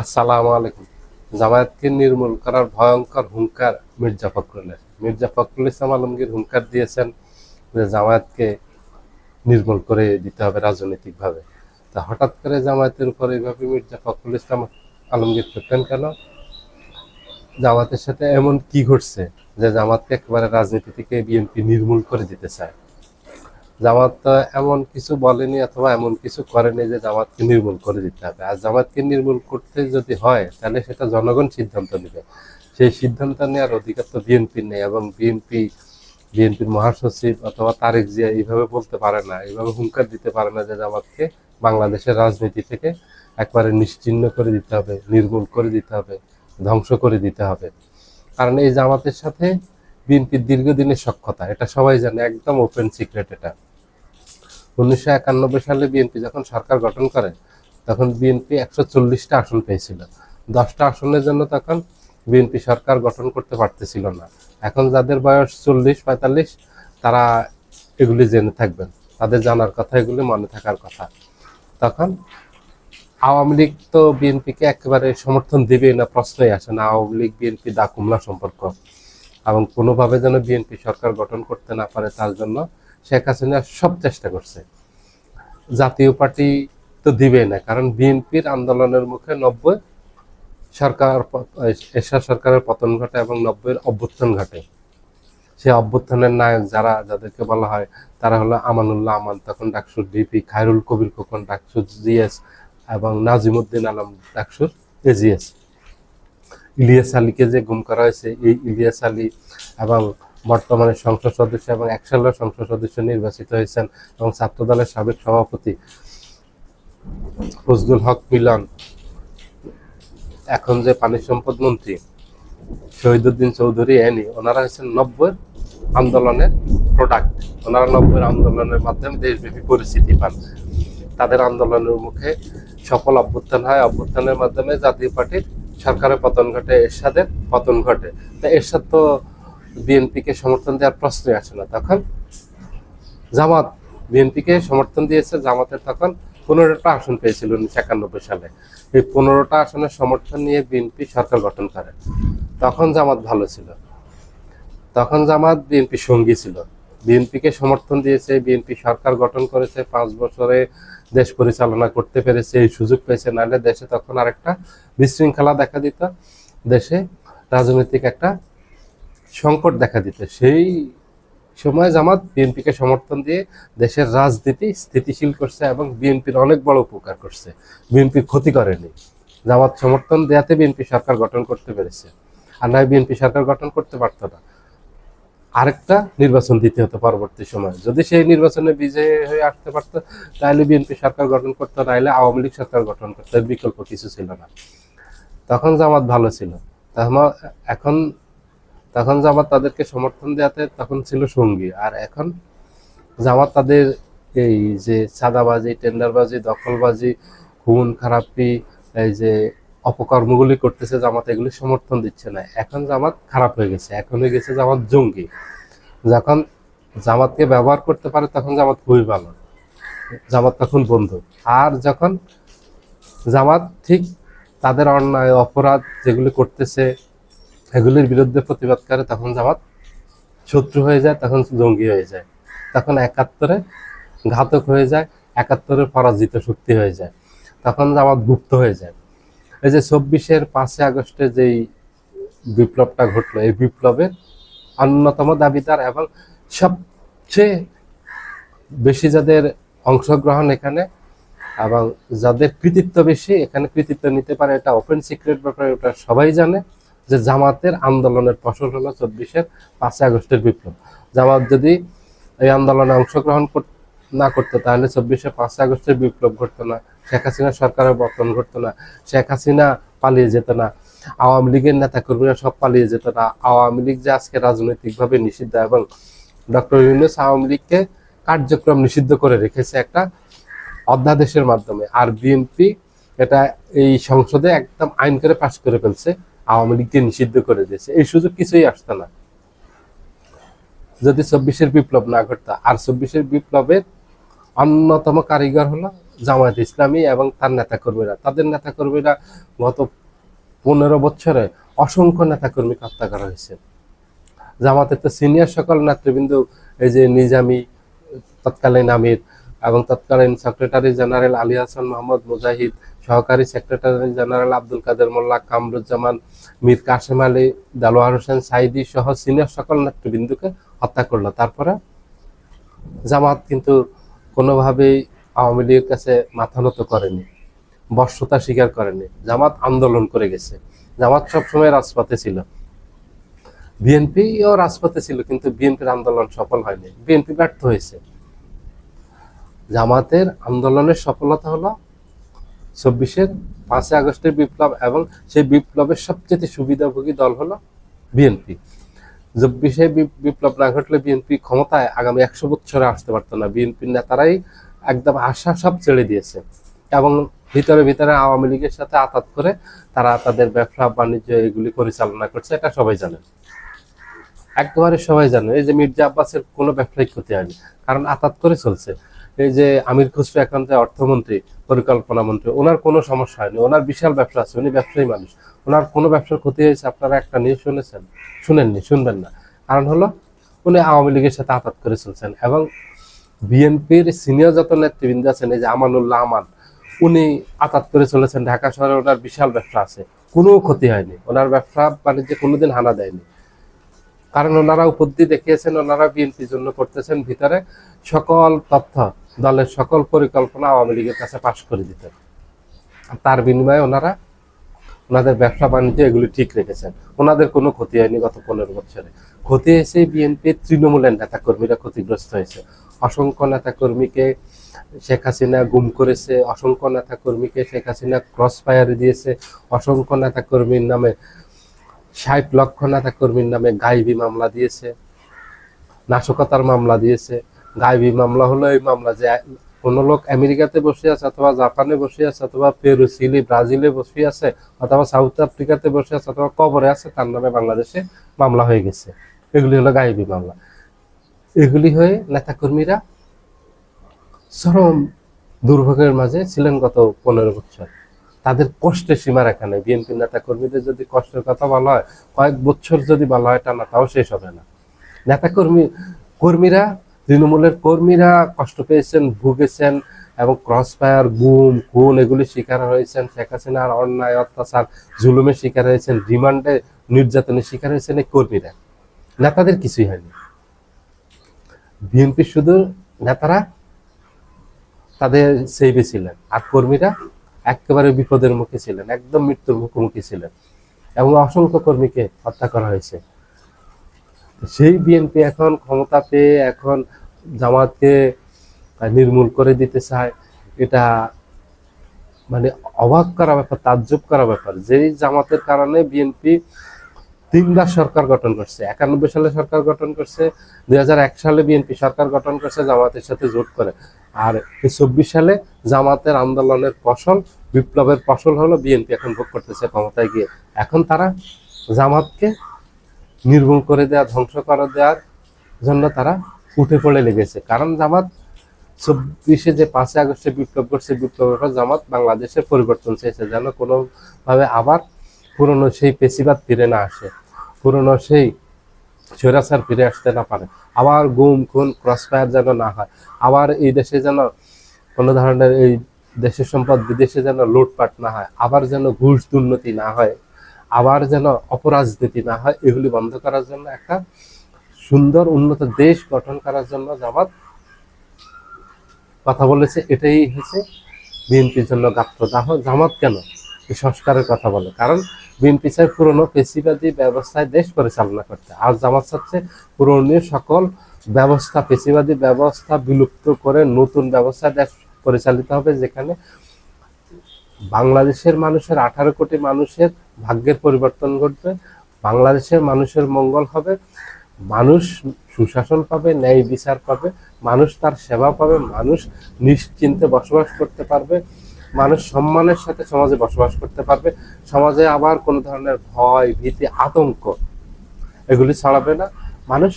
আসসালামু আলাইকুম। জামায়াতকে নির্মূল করার ভয়ঙ্কর হুঙ্কার মির্জা ফখরুল ইসলাম আলমগীর হুঙ্কার দিয়েছেন যে জামায়াতকে নির্মূল করে দিতে হবে রাজনৈতিকভাবে। তা হঠাৎ করে জামায়াতের উপর এইভাবে মির্জা ফখরুল ইসলাম আলমগীর করতেন কেন? জামাতের সাথে এমন কি ঘটছে যে জামাতকে একেবারে রাজনীতি থেকে বিএনপি নির্মূল করে দিতে চায়? জামাত তো এমন কিছু বলেনি অথবা এমন কিছু করেনি যে জামাতকে নির্মূল করে দিতে হবে। আর জামাতকে নির্মূল করতে যদি হয় তাহলে সেটা জনগণ সিদ্ধান্ত নেবে। সেই সিদ্ধান্ত নেওয়ার অধিকার তো বিএনপির নেই, এবং বিএনপির মহাসচিব অথবা তারেক জিয়া এইভাবে বলতে পারে না, এইভাবে হুঙ্কার দিতে পারে না যে জামাতকে বাংলাদেশের রাজনীতি থেকে একবারে নিশ্চিহ্ন করে দিতে হবে, নির্মূল করে দিতে হবে, ধ্বংস করে দিতে হবে। কারণ এই জামাতের সাথে বিএনপির দীর্ঘদিনের সখ্যতা, এটা সবাই জানে, একদম ওপেন সিক্রেট। এটা 1991 সালে বিএনপি যখন সরকার গঠন করে তখন বিএনপি 140টা আসন পেয়েছিল। 10টা আসনের জন্য তখন বিএনপি সরকার গঠন করতে পারতেছিল না। এখন যাদের বয়স 40-45 তারা এগুলি জেনে থাকবেন, তাদের জানার কথা, এগুলি মনে থাকার কথা। তখন আওয়ামী লীগ তো বিএনপিকে একেবারে সমর্থন দেবে না, প্রশ্নই আসে না। আওয়ামী লীগ বিএনপি দা কুমলা সম্পর্ক, এবং কোনোভাবে যেন বিএনপি সরকার গঠন করতে না পারে তার জন্য শেখ হাসিনা সব চেষ্টা করছে। জাতীয় পার্টি তো দিবে না, কারণ বিএনপির আন্দোলনের মুখে 90 সরকার এরশাদ সরকারের পতন ঘটে এবং 90-এর অভ্যুত্থান ঘটে। সেই অভ্যুত্থানের নায়ক যাদেরকে বলা হয় তারা হলো আমানুল্লাহ আমান, তখন ডাকসুর ডিপি, খায়রুল কবির খোকন ডাকসুর জিএস, এবং নাজিমুদ্দিন আলম ডাকসুর এজিএস। ইলিয়াস আলীকে যে গুম করা হয়েছে, এই ইলিয়াস আলী এবং বর্তমানে সংসদ সদস্য এবং 1 সালের সংসদ সদস্য নির্বাচিত হয়েছেন, এবং ছাত্রদলের সাবেক সভাপতি ফজলুল হক মিলন, এখন যে পানি সম্পদ মন্ত্রী শহীদুদ্দিন চৌধুরী এনি, ওনারা হচ্ছেন 90-এর আন্দোলনের প্রোডাক্ট। ওনারা 90-এর আন্দোলনের মাধ্যমে দেশব্যাপী পরিচিতি পান। তাদের আন্দোলনের মুখে সফল অভ্যুত্থান হয়, অভ্যুত্থানের মাধ্যমে জাতীয় পার্টির সরকারের পতন ঘটে, এরশাদের পতন ঘটে। তা এরশাদ তো বিএনপিকে সমর্থন দেওয়ার প্রশ্নই আসে না। তখন জামাত বিএনপিকে সমর্থন দিয়েছে। জামাতের তখন 15টা আসন পেয়েছিল 1991 সালে। এই 15টা আসনের সমর্থন নিয়ে বিএনপি সরকার গঠন করে। তখন জামাত ভালো ছিল, তখন জামাত বিএনপি সঙ্গী ছিল, বিএনপিকে সমর্থন দিয়েছে, বিএনপি সরকার গঠন করেছে, 5 বছরে দেশ পরিচালনা করতে পেরেছে, এই সুযোগ পেয়েছে। নাহলে দেশে তখন আরেকটা বিশৃঙ্খলা দেখা দিত, দেশে রাজনৈতিক একটা সংকট দেখা দিত। সেই সময় জামাত বিএনপিকে সমর্থন দিয়ে দেশের রাজনীতি স্থিতিশীল করছে এবং বিএনপির অনেক বড় উপকার করছে, বিএনপির ক্ষতি করেনি। জামাত সমর্থন দেওয়াতে বিএনপি সরকার গঠন করতে পেরেছে, আর নয় বিএনপি সরকার গঠন করতে পারতো না। আরেকটা নির্বাচন দিতে হতো পরবর্তী সময়। যদি সেই নির্বাচনে বিজয়ী হয়ে আসতে পারতো তাহলে বিএনপি সরকার গঠন করতো, নাহলে আওয়ামী লীগ সরকার গঠন করতো, এর বিকল্প কিছু ছিল না। তখন জামাত ভালো ছিল। এখন তখন জামাত তাদেরকে সমর্থন দেওয়াতে তখন ছিল সঙ্গী। আর এখন জামাত তাদের এই যে চাঁদাবাজি, টেন্ডারবাজি, দখলবাজি, খুন খারাপি, এই যে অপকর্মগুলি করতেছে, জামাত এগুলি সমর্থন দিচ্ছে না। এখন জামাত খারাপ হয়ে গেছে, এখন হয়ে গেছে জামাত জঙ্গি। যখন জামাতকে ব্যবহার করতে পারে তখন জামাত খুবই ভালো, জামাত তখন বন্ধু। আর যখন জামাত ঠিক তাদের অন্যায় অপরাধ যেগুলি করতেছে এগুলির বিরুদ্ধে প্রতিবাদ করে, তখন জামাত শত্রু হয়ে যায়, তখন জঙ্গি হয়ে যায়, তখন 71-এ ঘাতক হয়ে যায়, 71-এর পরাজিত শক্তি হয়ে যায়, তখন জামাত গুপ্ত হয়ে যায়। এই যে 24-এর 5 আগস্টে যেই বিপ্লবটা ঘটলো, এই বিপ্লবের অন্যতম দাবিদার এবং সবচেয়ে বেশি যাদের অংশগ্রহণ এখানে এবং যাদের কৃতিত্ব বেশি, এখানে কৃতিত্ব নিতে পারে, এটা ওপেন সিক্রেট ব্যাপার, ওটা সবাই জানে যে জামাতের আন্দোলনের ফসল হলো 24-এর 5 আগস্টের বিপ্লব। জামাত যদি এই আন্দোলনে অংশগ্রহণ না করতো তাহলে 24-এর 5 আগস্টের বিপ্লব ঘটতো না, শেখ হাসিনা সরকারের পতন ঘটতো না, শেখ হাসিনা পালিয়ে যেত না, আওয়ামী লীগের নেতাকর্মীরা সব পালিয়ে যেত না। আওয়ামী লীগ যে আজকে রাজনৈতিকভাবে নিষিদ্ধ, এবং ডক্টর ইউনূস আওয়ামী লীগকে কার্যক্রম নিষিদ্ধ করে রেখেছে একটা অধ্যাদেশের মাধ্যমে, আর বিএনপি এটা এই সংসদে একদম আইন করে পাশ করে ফেলছে, আওয়ামী লীগকে নিষিদ্ধ করে দিয়েছে। এই সুযোগ কিছুই আসতো না যদি 24-এর বিপ্লব না ঘটতো। আর 24-এর বিপ্লবের অন্যতম কারিগর হলো জামায়াত ইসলামী এবং তার নেতাকর্মীরা, তাদের নেতাকর্মীরা গত 15 বছরে অসংখ্য নেতাকর্মীকে হত্যা করা হয়েছে। জামাতের তো সিনিয়র সকল নেতৃবৃন্দ, এই যে নিজামী, তৎকালীন আমির এবং তৎকালীন সেক্রেটারি জেনারেল আলী হাসান মোহাম্মদ মুজাহিদ, সহকারী সেক্রেটারি জেনারেল আব্দুল কাদের মোল্লা, কামরুজ্জামান, মীর কাসেম আলী, দেলোয়ার হোসেন সাইদি সহ সিনিয়র সকল নেতৃবৃন্দকে হত্যা করলো। তারপরে জামাত কিন্তু কোনোভাবেই আওয়ামী লীগের কাছে মাথা নত করেনি, বর্ষতা স্বীকার করেনি। জামাত আন্দোলন করে গেছে। জামাত সবসময় রাজপথে ছিল, বিএনপিও রাজপথে ছিল, কিন্তু বিএনপির আন্দোলন সফল হয়নি, বিএনপি ব্যর্থ হয়েছে। জামাতের আন্দোলনের সফলতা হলো 5 আগস্টের বিপ্লব, এবং সেই বিপ্লবের সবচেয়ে সুবিধাভোগী দল হলো বিএনপি। 24 বিপ্লব না ঘটলে বিএনপি ক্ষমতায় আগামী 100 বছরে আসতে পারতো না। বিএনপির নেতারাই একদম আশা সব ছেড়ে দিয়েছে, এবং ভিতরে ভিতরে আওয়ামী লীগের সাথে আতাত করে তারা তাদের ব্যবসা বাণিজ্য এগুলি পরিচালনা করছে, এটা সবাই জানে, একেবারে সবাই জানে। এই যে মির্জা আব্বাসের কোনো ব্যবসায়িক ক্ষতি হয়নি, কারণ আতাত করে চলছে। এই যে আমির খুসরো এখন যে অর্থমন্ত্রী, পরিকল্পনা মন্ত্রী, ওনার কোনো সমস্যা হয়নি, ওনার বিশাল ব্যবসা আছে, উনি ব্যবসায়ী মানুষ, ওনার কোনো ব্যবসার ক্ষতি হয়েছে আপনারা একটা নিয়ে শুনেছেন? শুনেননি, শুনবেন না। কারণ হলো উনি আওয়ামী লীগের সাথে আতাত করে চলছেন। এবং বিএনপির সিনিয়র যত নেতৃবৃন্দ আছেন, এই যে আমানুল্লাহ আমান, উনি আতাত করে চলেছেন। ঢাকা শহরে ওনার বিশাল ব্যবসা আছে, কোনো ক্ষতি হয়নি, ওনার ব্যবসা বাণিজ্যে কোনোদিন হানা দেয়নি। কারণ ওনারা উপলব্ধি দেখিয়েছেন, ওনারা বিএনপির জন্য করতেছেন, ভিতরে সকল তথ্য, দলের সকল পরিকল্পনা আওয়ামী লীগের কাছে পাশ করে দিতেন। তার বিনিময়ে ওনারা ওনাদের ব্যবসা বাণিজ্য এগুলি ঠিক রেখেছেন, ওনাদের কোনো ক্ষতি হয়নি। গত 15 বছরে ক্ষতি হয়েছে বিএনপির তৃণমূলের নেতাকর্মীরা ক্ষতিগ্রস্ত হয়েছে। অসংখ্য নেতাকর্মীকে শেখ হাসিনা গুম করেছে, অসংখ্য নেতাকর্মীকে শেখ হাসিনা ক্রস ফায়ারে দিয়েছে, অসংখ্য নেতাকর্মীর নামে 60 লক্ষ নেতাকর্মীর নামে গায়েবী মামলা দিয়েছে, নাশকতার মামলা দিয়েছে। গায়েবী মামলা হলো এই মামলা যে কোনো লোক আমেরিকাতে বসে আছে, অথবা জাপানে বসে আছে, অথবা পেরু, চিলি, ব্রাজিলে বসে আছে, অথবা সাউথ আফ্রিকাতে বসে আছে, অথবা কবরে আছে, তার নামে বাংলাদেশে মামলা হয়ে গেছে। এগুলি হলো গায়েবী মামলা। এগুলি হয়ে নেতাকর্মীরা চরম দুর্ভোগের মাঝে ছিলেন গত 15 বছর। তাদের কষ্টের সীমা রেখা নেই। বিএনপির নেতাকর্মীদের যদি কষ্টের কথা বলা হয়, কয়েক বছর যদি বলা হয় টানা, তাও শেষ হবে না। কর্মীরা, তৃণমূলের কর্মীরা কষ্ট পেয়েছেন, ভুগেছেন, এবং ক্রস ফায়ার, গুম, খুন এগুলি শিকার হয়েছেন। শেখ হাসিনার অন্যায়, অত্যাচার, জুলুমের শিকার হয়েছেন, রিমান্ডে নির্যাতনের শিকার হয়েছেন এই কর্মীরা। নেতাদের কিছুই হয়নি। বিএনপি শুধু নেতারা তাদের সেভে ছিলেন, আর কর্মীরা একেবারে বিপদের মুখে ছিলেন, একদম মৃত্যুর মুখোমুখি ছিলেন, এবং অসংখ্য কর্মীকে হত্যা করা হয়েছে। সেই বিএনপি এখন ক্ষমতা পেয়ে এখন জামাতকে নির্মূল করে দিতে চায়। এটা মানে অবাক করা ব্যাপার, তাজ্জব করা ব্যাপার। যেই জামাতের কারণে বিএনপি 3বার সরকার গঠন করছে। 91 সালে সরকার গঠন করছে, 2001 সালে বিএনপি সরকার গঠন করছে জামাতের সাথে জোট করে। আর 24 সালে জামাতের আন্দোলনের ফসল, বিপ্লবের ফসল হলো বিএনপি এখন ভোগ করতেছে ক্ষমতায় গিয়ে। এখন তারা জামাতকে নির্মূল করে দেওয়া, ধ্বংস করে দেওয়ার জন্য তারা উঠে পড়ে লেগেছে। কারণ জামাত 24-এ যে 5 আগস্টে বিপ্লব করছে, বিপ্লবের পর জামাত বাংলাদেশের পরিবর্তন চেয়েছে, যেন কোনোভাবে আবার পুরনো সেই পেশিবাদ ফিরে না আসে, পুরনো সেই স্বৈরাচার ফিরে আসতে না পারে, আবার গুম, খুন, ক্রস ফায়ার যেন না হয়, আবার এই দেশে যেন কোনো ধরনের এই দেশের সম্পদ বিদেশে যেন লুটপাট না হয়, আবার যেন ঘুষ দুর্নীতি না হয়, আবার যেন অপরাজনীতি না হয়। এগুলি বন্ধ করার জন্য একটা সুন্দর উন্নত দেশ গঠন করার জন্য জামাত কথা বলেছে। এটাই হচ্ছে বিএনপির জন্য গাত্রদাহ। জামাত কেন এই সংস্কারের কথা বলে? কারণ বিএনপি চাই পুরনো পেশিবাদী ব্যবস্থায় দেশ পরিচালনা করতে, আর জামাত চাচ্ছে পুরনো সকল ব্যবস্থা, পেশিবাদী ব্যবস্থা বিলুপ্ত করে নতুন ব্যবস্থায় দেশ পরিচালিত হবে, যেখানে বাংলাদেশের মানুষের 18 কোটি মানুষের ভাগ্যের পরিবর্তন ঘটবে, বাংলাদেশের মানুষের মঙ্গল হবে, মানুষ সুশাসন পাবে, ন্যায় বিচার পাবে, মানুষ তার সেবা পাবে, মানুষ নিশ্চিন্তে বসবাস করতে পারবে, মানুষ সম্মানের সাথে সমাজে বসবাস করতে পারবে। সমাজে আবার কোনো ধরনের ভয়, ভীতি, আতঙ্ক এগুলি ছড়াবে না। মানুষ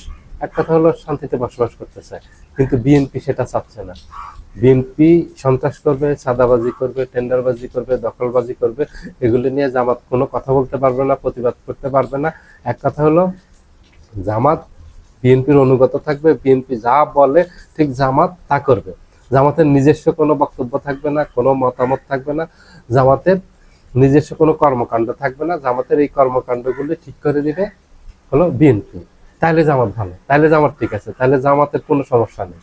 এক কথা হলো শান্তিতে বসবাস করতে চায়, কিন্তু বিএনপি সেটা চাচ্ছে না। বিএনপি সন্ত্রাস করবে, চাঁদাবাজি করবে, টেন্ডারবাজি করবে, দখলবাজি করবে, এগুলি নিয়ে জামাত কোনো কথা বলতে পারবে না, প্রতিবাদ করতে পারবে না। এক কথা হলো জামাত বিএনপির অনুগত থাকবে, বিএনপি যা বলে ঠিক জামাত তা করবে। জামাতের নিজস্ব কোনো বক্তব্য থাকবে না, কোনো মতামত থাকবে না, জামাতের নিজস্ব কোনো কর্মকাণ্ড থাকবে না। জামাতের এই কর্মকাণ্ডগুলি ঠিক করে দিবে হলো বিএনপি। তাইলে জামাত ভালো, তাইলে জামাত ঠিক আছে, তাইলে জামাতের কোনো সমস্যা নেই।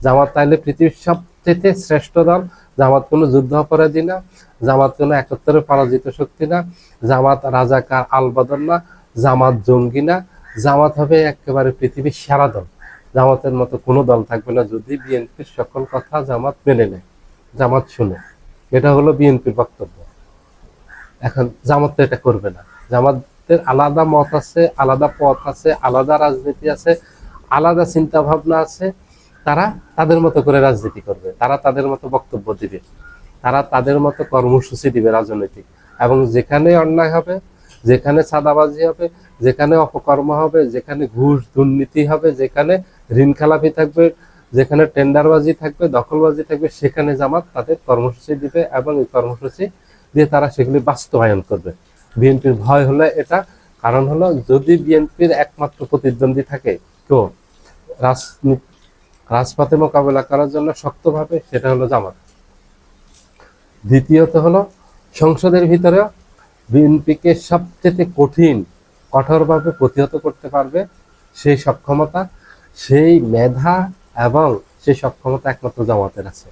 জামাত তাইলে পৃথিবীর সবচেয়ে শ্রেষ্ঠ দল। জামাত কোনো যুদ্ধ অপরাধী না, জামাত কোনো 71-এর পরাজিত শক্তি না, জামাত রাজাকার আলবদর না, জামাত জঙ্গি না। জামাত হবে একেবারে পৃথিবীর সেরা দল। জামাতের মতো কোনো দল থাকবে না যদি বিএনপির সকল কথা জামাত মেনে নেয়, জামাত শুনে। এটা হলো বিএনপির বক্তব্য। এখন জামাত তো এটা করবে না। জামাতের আলাদা মত আছে, আলাদা পথ আছে, আলাদা রাজনীতি আছে, আলাদা চিন্তা ভাবনা আছে। তারা তাদের মতো করে রাজনীতি করবে, তারা তাদের মতো বক্তব্য দিবে, তারা তাদের মতো কর্মসূচি দিবে রাজনৈতিক। এবং যেখানে অন্যায় হবে, যেখানে চাঁদাবাজি হবে, যেখানে অপকর্ম হবে, যেখানে ঘুষ দুর্নীতি হবে, যেখানে ঋণ খেলাপি থাকবে, যেখানে টেন্ডারবাজি থাকবে, দখলবাজি থাকবে, সেখানে জামাত তাদের কর্মসূচি দিবে এবং এই কর্মসূচি দিয়ে তারা সেগুলি বাস্তবায়ন করবে। বিএনপির ভয় হলো এটা। কারণ হলো যদি বিএনপির একমাত্র প্রতিদ্বন্দ্বী থাকে তো রাজপথে মোকাবেলা করার জন্য শক্তভাবে, সেটা হলো জামাত। দ্বিতীয়ত হলো সংসদের ভিতরে বিএনপিকে সবচেয়ে কঠোরভাবে প্রতিহত করতে পারবে সেই সক্ষমতা, সেই মেধা এবং সেই সক্ষমতা একমাত্র জামাতের আছে।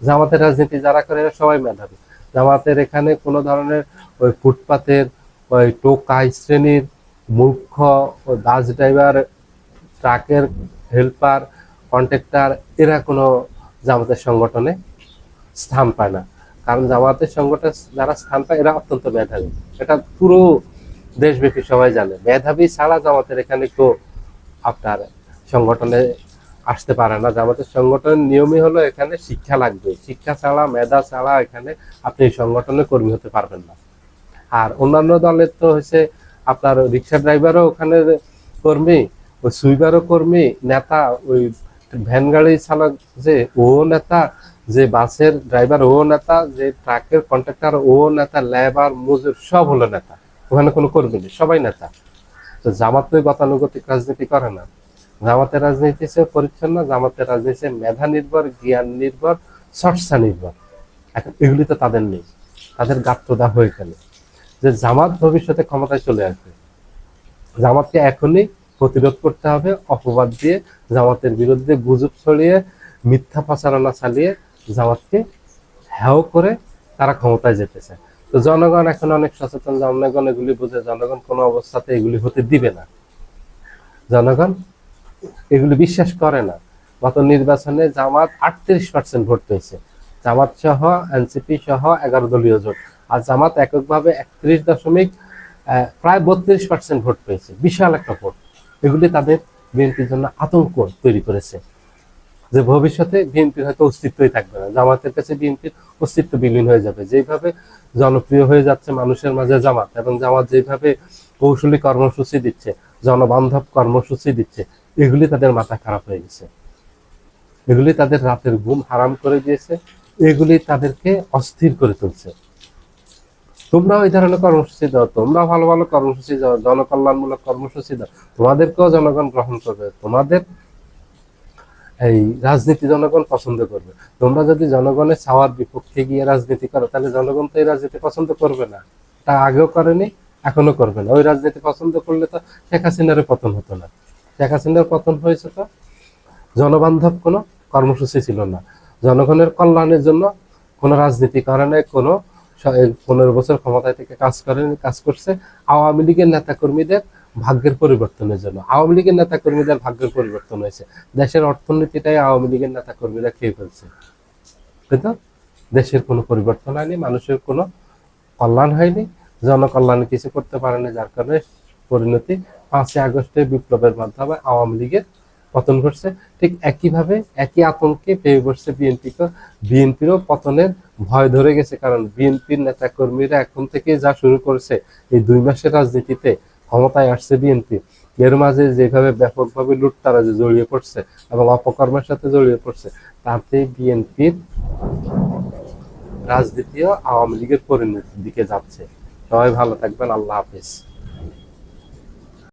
জামাতের রাজনীতি যারা করে এরা সবাই মেধাবী। জামাতের এখানে কোনো ধরনের ওই ফুটপাতের ওই টোকাই শ্রেণীর মূর্খ, ওই বাস ড্রাইভার, ট্রাকের হেল্পার, কন্ট্রাক্টর, এরা কোনো জামাতের সংগঠনে স্থান পায় না। কারণ জামাতের সংগঠনে যারা স্থান পায় এরা অত্যন্ত মেধাবী। এটা পুরো দেশব্যাপী সবাই জানে। মেধাবী ছাড়া জামাতের এখানে কেউ আপনার সংগঠনে আসতে পারে না। জামাতের সংগঠনের নিয়মই হলো এখানে শিক্ষা লাগবে, শিক্ষা ছাড়া, মেধা ছাড়া এখানে আপনি এই সংগঠনে কর্মী হতে পারবেন না। আর অন্যান্য দলের তো হচ্ছে আপনার রিক্সা ড্রাইভারও ওখানে কর্মী, ওই সুইপারও কর্মী, নেতা, ওই ভ্যান গাড়ি চালক যে ও নেতা, যে বাসের ড্রাইভার ও নেতা, যে ট্রাকের কন্ট্রাক্টর ও নেতা, লেবার মজুর সব হলো নেতা। ওখানে কোনো কর্মী নেই, সবাই নেতা। তো জামাত তো গতানুগতিক রাজনীতি করে না। জামাতের রাজনীতি সে পরিচ্ছন্ন, জামাতের রাজনীতি মেধা নির্ভর, জ্ঞান নির্ভর, চর্চা নির্ভর। এখন এগুলি তো তাদের নেই। তাদের গাত্রদা হয়ে গেল যে জামাত ভবিষ্যতে ক্ষমতায় চলে আসবে। জামাতকে এখনই প্রতিরোধ করতে হবে, অপবাদ দিয়ে, জামাতের বিরুদ্ধে গুজব ছড়িয়ে, মিথ্যা প্রচারণা চালিয়ে জামাতকে হেয় করে তারা ক্ষমতায় যেতে চায়। তো জনগণ এখন অনেক সচেতন, জনগণ এগুলি বুঝে, জনগণ কোনো অবস্থাতে এগুলি হতে দিবে না। জনগণ এগুলি বিশ্বাস করে না। গত নির্বাচনে জামাত 38% ভোট পেয়েছে, জামাত সহ এনসিপি সহ 11 দলীয় জোট। আর জামাত এককভাবে 31 প্রায় 32% ভোট পেয়েছে, বিশাল একটা ভোট। এগুলি তাদের বিএনপির জন্য আতঙ্ক তৈরি করেছে যে ভবিষ্যতে বিএনপির হয়তো অস্তিত্বই থাকবে না। জামাতের কাছে বিএনপির অস্তিত্ব বিলীন হয়ে যাবে। যেভাবে জনপ্রিয় হয়ে যাচ্ছে মানুষের মাঝে জামাত, এবং জামাত যেভাবে কৌশলী কর্মসূচি দিচ্ছে, জনবান্ধব কর্মসূচি দিচ্ছে, এগুলি তাদের মাথা খারাপ হয়ে গেছে। এগুলি তাদের রাতের ঘুম হারাম করে দিয়েছে, এগুলি তাদেরকে অস্থির করে তুলছে। তোমরা ওই ধরনের কর্মসূচি দাও, তোমরা ভালো ভালো কর্মসূচি দাও, জনকল্যাণমূলক কর্মসূচি দাও, তোমাদেরকেও জনগণ গ্রহণ করবে, তোমাদের এই রাজনীতি জনগণ পছন্দ করবে। তোমরা যদি জনগণের চাওয়ার বিপক্ষে গিয়ে রাজনীতি করো, তাহলে জনগণ তো এই রাজনীতি পছন্দ করবে না। তা আগেও করেনি, এখনো করবে না। ওই রাজনীতি পছন্দ করলে তো শেখ হাসিনার পতন হতো না। শেখ হাসিনার পতন হয়েছে তো জনবান্ধব কোনো কর্মসূচি ছিল না, জনগণের কল্যাণের জন্য কোনো রাজনীতি করে নাই, কোনো 15 বছর ক্ষমতায় থেকে কাজ করছে আওয়ামী লীগের নেতাকর্মীদের ভাগ্যের পরিবর্তনের জন্য। আওয়ামী লীগের নেতাকর্মীদের ভাগ্যের পরিবর্তন হয়েছে, দেশের অর্থনীতিটাই আওয়ামী লীগের নেতাকর্মীরা খেয়ে ফেলছে। কিন্তু দেশের কোনো পরিবর্তন হয়নি, মানুষের কোনো কল্যাণ হয়নি, জনকল্যাণে কিছু করতে পারেনি। যার কারণে পরিণতি 5ই আগস্টের বিপ্লবের মাধ্যমে আওয়ামী লীগের পতন ঘটছে। ঠিক একইভাবে একই আতঙ্কে পেয়ে বসছে বিএনপিকে। বিএনপিরও পতনের ভয় ধরে গেছে, কারণ বিএনপির নেতাকর্মীরা এখন থেকে যা শুরু করেছে, এই 2 মাসের রাজনীতিতে ক্ষমতায় আসছে বিএনপি, এর মাঝে যেভাবে ব্যাপকভাবে লুটতারাজে জড়িয়ে পড়ছে এবং অপকর্মের সাথে জড়িয়ে পড়ছে, তাতে বিএনপির রাজনীতিও আওয়ামী লীগের পরিণতির দিকে যাচ্ছে। সবাই ভালো থাকবেন, আল্লাহ হাফেজ।